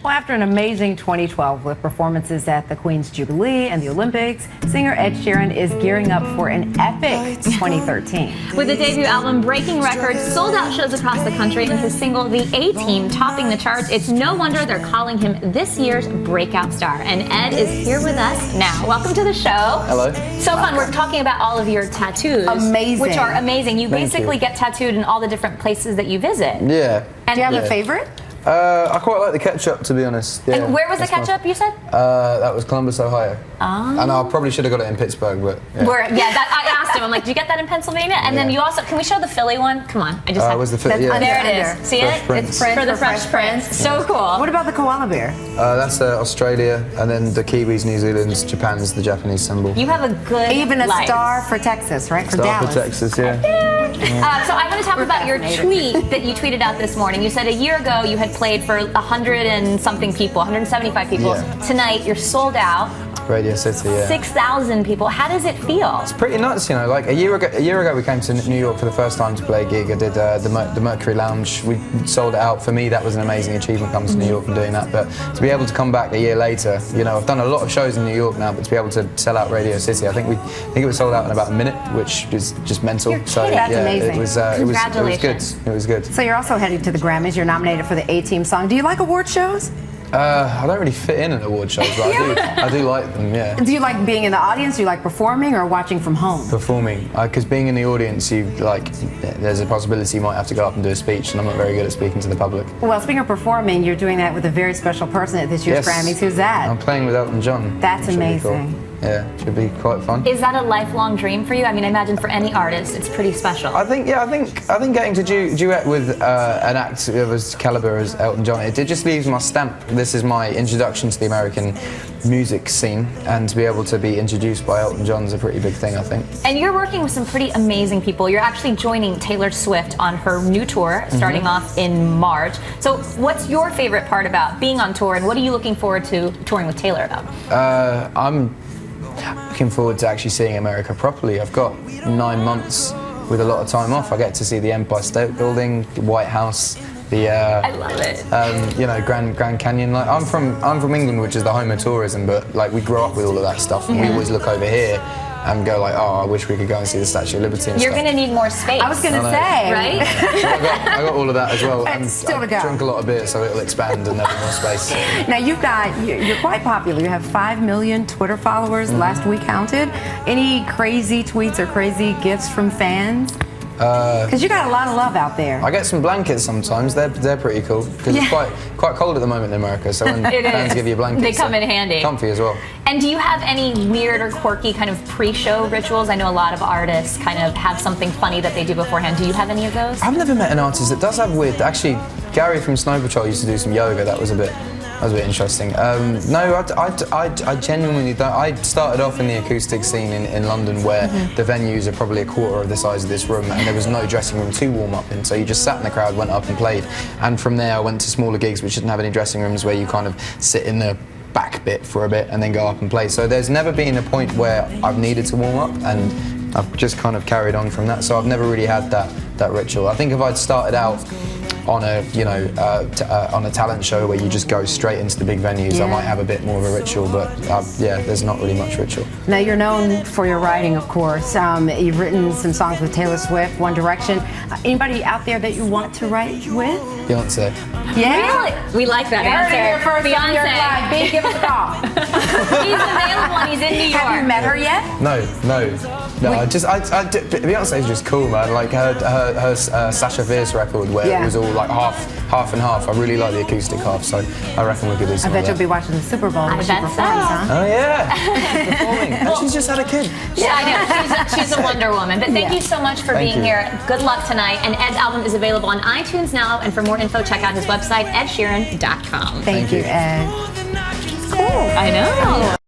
Well, after an amazing 2012 with performances at the Queen's Jubilee and the Olympics, singer Ed Sheeran is gearing up for an epic 2013. With a debut album breaking records, sold-out shows across the country, and his single The A-Team topping the charts, it's no wonder they're calling him this year's breakout star. And Ed is here with us now. Welcome to the show. Hello. So fun. We're talking about all of your tattoos. Amazing. Which are amazing. You Thank basically you. get tattooed in all the different places that you visit. Yeah. And Do you have a favorite? I quite like the ketchup, to be honest. Yeah, And where was the that's my- ketchup, you said? That was Columbus, Ohio. Oh. And I probably should have got it in Pittsburgh, but yeah. I asked him, I'm like, did you get that in Pennsylvania? And then Yeah. you also, can we show the Philly one? Come on, I just have was the That's yeah. under- There it is. See Fresh it? Prince. It's for the Fresh Prince. So cool. What about the koala bear? That's Australia, and then the Kiwis, New Zealand's, Japan's the Japanese symbol. You have a good Even a life. star for Texas, right? For Star Dallas. for Texas, yeah. So I want to talk about your fascinated. tweet that you tweeted out this morning. You said a year ago you had played for 100 and something people, 175 people. Yeah. Tonight you're sold out, Radio City, yeah. 6,000 people. How does it feel? It's pretty nuts, you know. Like a year ago, we came to New York for the first time to play a gig. I did the Mercury Lounge. We sold it out. For me, that was an amazing achievement coming to New York and doing that. But to be able to come back a year later, you know, I've done a lot of shows in New York now, but to be able to sell out Radio City, I think it was sold out in about a minute, which is just mental. You're So kidding. That's yeah, amazing. it was good. Congratulations. It was good. So you're also heading to the Grammys. You're nominated for the A-Team song. Do you like award shows? I don't really fit in at award shows, but I do like them. Yeah. Do you like being in the audience? Do you like performing or watching from home? Performing, because being in the audience, there's a possibility you might have to go up and do a speech, and I'm not very good at speaking to the public. Well, speaking of performing, you're doing that with a very special person at this year's Grammys. Who's that? I'm playing with Elton John. That's Should be amazing. cool. Yeah, should be quite fun. Is that a lifelong dream for you? I mean, I imagine for any artist, it's pretty special. I think getting to duet with an act of as caliber as Elton John, it just leaves my stamp. This is my introduction to the American music scene, and to be able to be introduced by Elton John is a pretty big thing, I think. And you're working with some pretty amazing people. You're actually joining Taylor Swift on her new tour, starting off in March. So what's your favorite part about being on tour, and what are you looking forward to touring with Taylor about? I'm looking forward to actually seeing America properly. I've got 9 months with a lot of time off. I get to see the Empire State Building, the White House, I love it. you know, Grand Canyon. Like I'm from England, which is the home of tourism, but like we grew up with all of that stuff, and we always look over here and go like, oh, I wish we could go and see the Statue of Liberty and You're stuff. going to need more space. I was going to I know. say. Right? So I got all of that as well. And still to I go. drink a lot of beer, so it'll expand and there'll be more space. Now you're quite popular. You have 5 million Twitter followers. Last we counted. Any crazy tweets or crazy gifts from fans? Because you got a lot of love out there. I get some blankets sometimes. They're pretty cool because it's quite cold at the moment in America. So when It fans is. give you blankets, They come they're in handy. comfy as well. And do you have any weird or quirky kind of pre-show rituals? I know a lot of artists kind of have something funny that they do beforehand. Do you have any of those? I've never met an artist that does have weird. Actually, Gary from Snow Patrol used to do some yoga. That was a bit interesting. No, I genuinely don't. I started off in the acoustic scene in London, where the venues are probably a quarter of the size of this room, and there was no dressing room to warm up in. So you just sat in the crowd, went up and played. And from there, I went to smaller gigs which didn't have any dressing rooms, where you kind of sit in the back bit for a bit and then go up and play. So there's never been a point where I've needed to warm up, and I've just kind of carried on from that. So I've never really had that ritual. I think if I'd started out on a on a talent show where you just go straight into the big venues, I might have a bit more of a ritual, but yeah, there's not really much ritual. Now you're known for your writing, of course. You've written some songs with Taylor Swift, One Direction. Anybody out there that you want to write with? Beyonce. Yeah. Really? We like that Heard it here answer. first on your live. Big, give us a call. He's available and he's in New York. Have you met her yet? No. Beyonce is just cool, man. Like her Sasha Fierce record, where it was all like half and half. I really like the acoustic half, so I reckon we could do I some bet of you'll that. be watching the Super Bowl I when she bet performs, so. huh? Oh yeah, performing, and she's just had a kid. Yeah, I know. She's a Wonder Woman. But thank you so much for being here. Good luck tonight. And Ed's album is available on iTunes now. And for more info, check out his website, edsheeran.com. Thank you, Ed. I know.